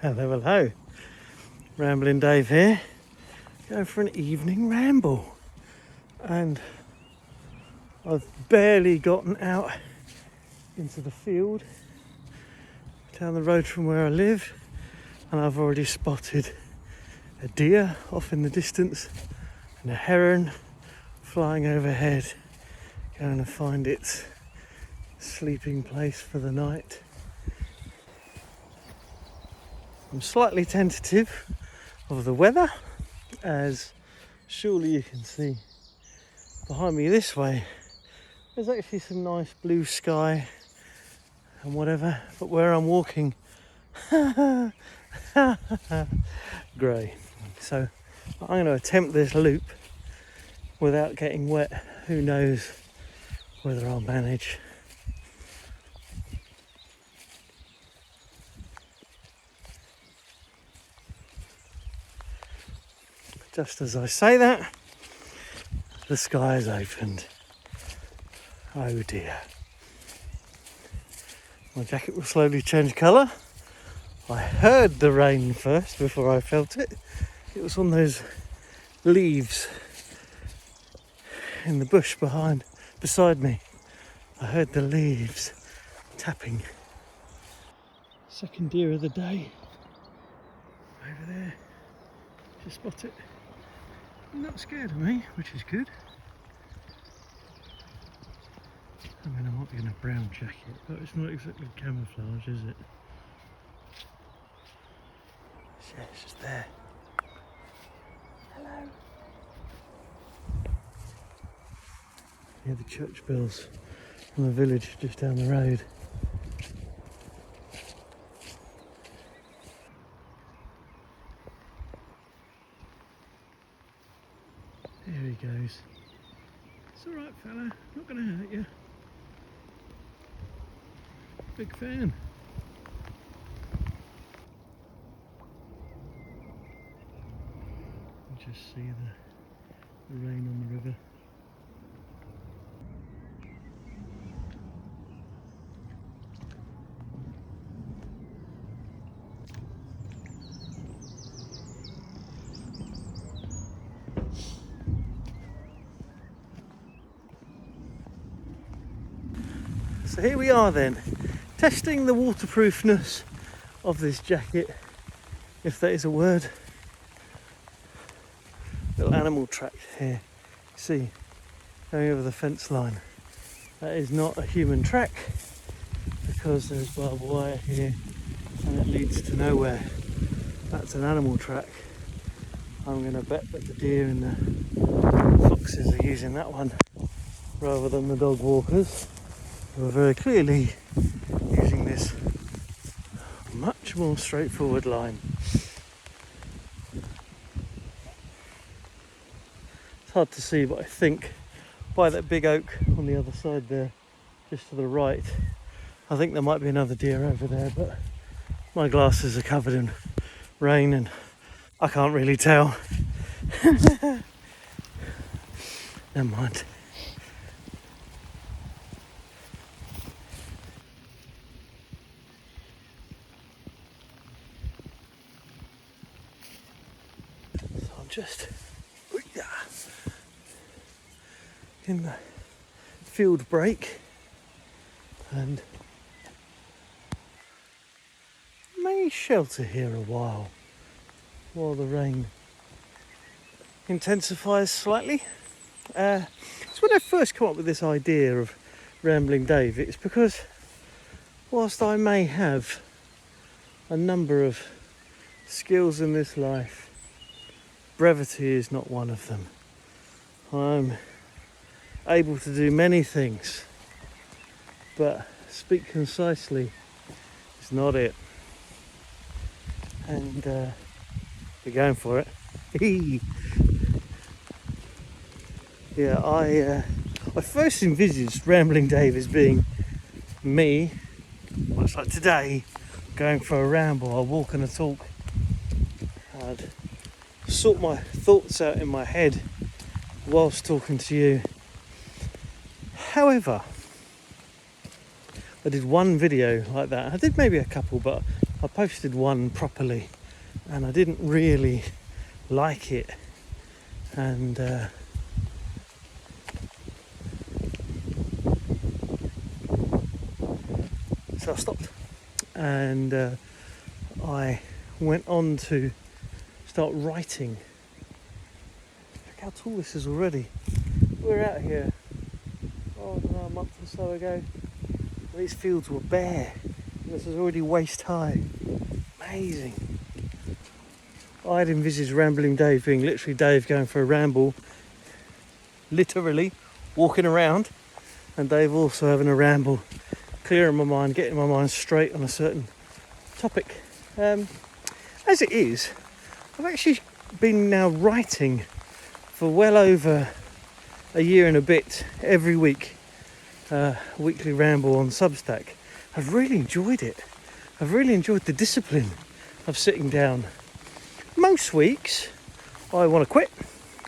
Hello, hello. Rambling Dave here. Going for an evening ramble. And I've barely gotten out into the field down the road from where I live, and I've already spotted a deer off in the distance and a heron flying overhead, going to find its sleeping place for the night. I'm slightly tentative of the weather, as surely you can see behind me this way there's actually some nice blue sky and whatever, but where I'm walking grey. So I'm going to attempt this loop without getting wet. Who knows whether I'll manage. Just as I say that, the sky has opened. Oh dear. My jacket will slowly change colour. I heard the rain first before I felt it. It was on those leaves in the bush beside me. I heard the leaves tapping. Second deer of the day. Over there. Just spot it. Not scared of me, which is good. I mean, I might be in a brown jacket, but it's not exactly camouflage, is it? Yeah, it's just there. Hello. Yeah, the church bells from the village just down the road. There he goes. It's alright, fella, not going to hurt you. Big fan. You just see the rain on the river. So here we are then, testing the waterproofness of this jacket, if that is a word. Little animal track here, see, going over the fence line. That is not a human track, because there's barbed wire here and it leads to nowhere. That's an animal track. I'm going to bet that the deer and the foxes are using that one rather than the dog walkers, who are very clearly using this much more straightforward line. It's hard to see, but I think by that big oak on the other side there, just to the right, I think there might be another deer over there, but my glasses are covered in rain and I can't really tell. Never mind. Just in the field break and may shelter here a while the rain intensifies slightly. So when I first come up with this idea of Rambling Dave, it's because whilst I may have a number of skills in this life, brevity is not one of them. I'm able to do many things, but speak concisely is not it. And we're going for it. Yeah, I first envisaged Rambling Dave as being me, much like today, going for a ramble. I walk and I talk. I'd sort my thoughts out in my head whilst talking to you. However, I did one video like that. I did maybe a couple, but I posted one properly and I didn't really like it, and so I stopped, and I went on to start writing. Look how tall this is already. We're out here, I don't know, a month or so ago. These fields were bare. This is already waist high. Amazing. I'd envisaged Rambling Dave being literally Dave going for a ramble, literally walking around, and Dave also having a ramble, clearing my mind, getting my mind straight on a certain topic. As it is, I've actually been now writing for well over a year and a bit every week, weekly ramble on Substack. I've really enjoyed it. I've really enjoyed the discipline of sitting down. Most weeks I want to quit.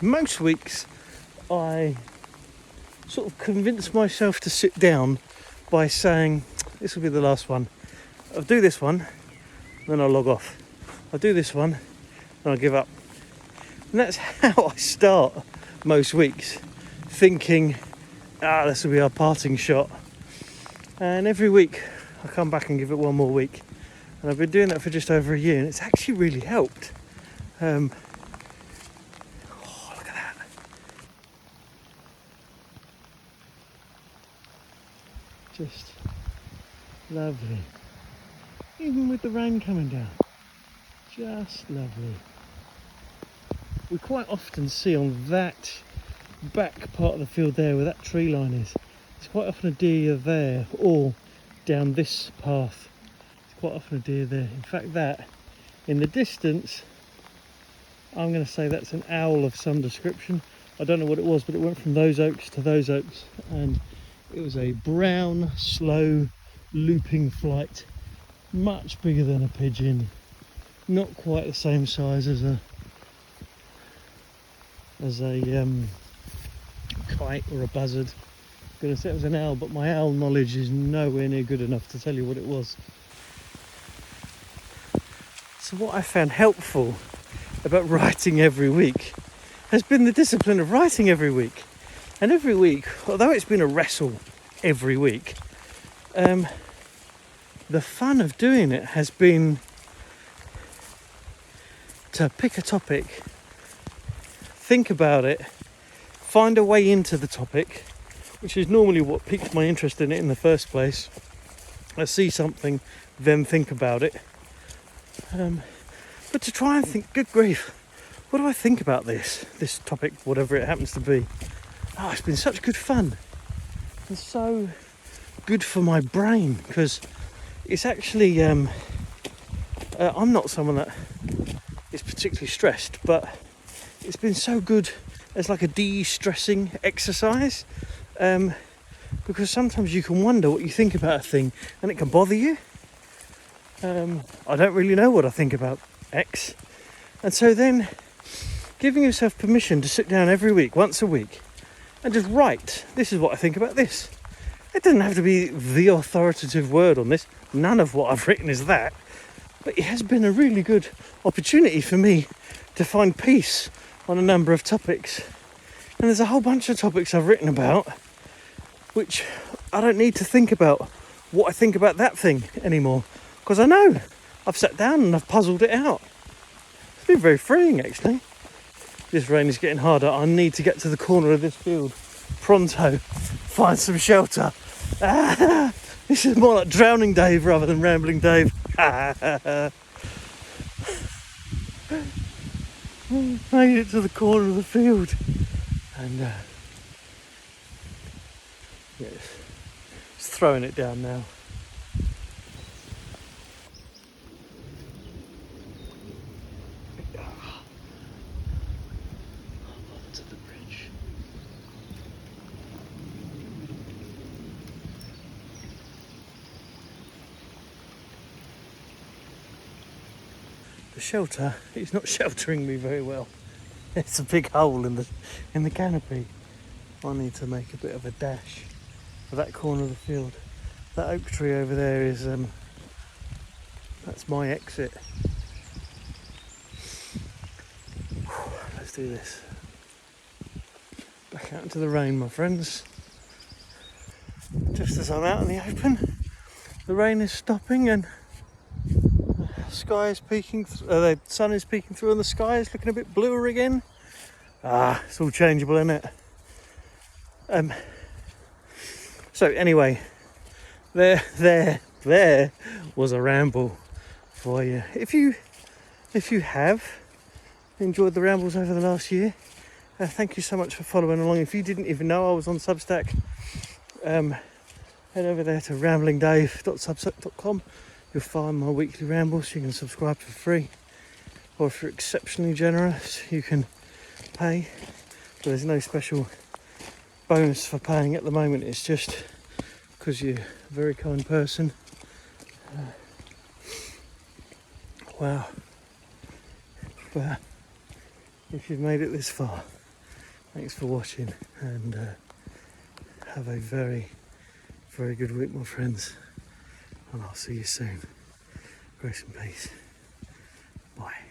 Most weeks I sort of convince myself to sit down by saying, this will be the last one. I'll do this one, then I'll log off. I'll do this one, and I'll give up. And that's how I start most weeks, thinking, this will be our parting shot. And every week I come back and give it one more week. And I've been doing that for just over a year, and it's actually really helped. Oh, look at that. Just lovely. Even with the rain coming down. Just lovely. We quite often see on that back part of the field there where that tree line is, there's quite often a deer there, or down this path, there's quite often a deer there. In fact, that in the distance, I'm going to say that's an owl of some description. I don't know what it was, but it went from those oaks to those oaks, and it was a brown, slow, looping flight, much bigger than a pigeon, not quite the same size as a kite or a buzzard. I'm going to say it was an owl, but my owl knowledge is nowhere near good enough to tell you what it was. So what I found helpful about writing every week has been the discipline of writing every week. And every week, although it's been a wrestle every week, the fun of doing it has been to pick a topic, think about it, find a way into the topic, which is normally what piques my interest in it in the first place. I see something, then think about it. But to try and think, good grief, what do I think about this topic, whatever it happens to be? Oh, it's been such good fun. It's so good for my brain, because it's actually, I'm not someone that is particularly stressed, but it's been so good as like a de-stressing exercise, because sometimes you can wonder what you think about a thing and it can bother you. I don't really know what I think about X, and so then giving yourself permission to sit down every week, once a week, and just write, this is what I think about this. It doesn't have to be the authoritative word on this, none of what I've written is that, but it has been a really good opportunity for me to find peace on a number of topics. And there's a whole bunch of topics I've written about which I don't need to think about what I think about that thing anymore, because I know I've sat down and I've puzzled it out. It's been very freeing, actually. This rain is getting harder. I need to get to the corner of this field pronto, find some shelter. This is more like Drowning Dave rather than Rambling Dave. Made it to the corner of the field, and yes, just throwing it down now. Onto the bridge. The shelter is not sheltering me very well. It's a big hole in the canopy. I need to make a bit of a dash for that corner of the field. That oak tree over there is That's my exit. Let's do this. Back out into the rain, my friends. Just as I'm out in the open, the rain is stopping and the sky is peeking. The sun is peeking through, and the sky is looking a bit bluer again. It's all changeable, isn't it? So anyway, there was a ramble for you. If you have enjoyed the rambles over the last year, thank you so much for following along. If you didn't even know I was on Substack, head over there to ramblingdave.substack.com. You'll find my weekly rambles. You can subscribe for free, or if you're exceptionally generous, you can pay. But there's no special bonus for paying at the moment. It's just because you're a very kind person. Wow. But if you've made it this far, thanks for watching, and have a very, very good week, my friends, and I'll see you soon. Grace and peace. Bye.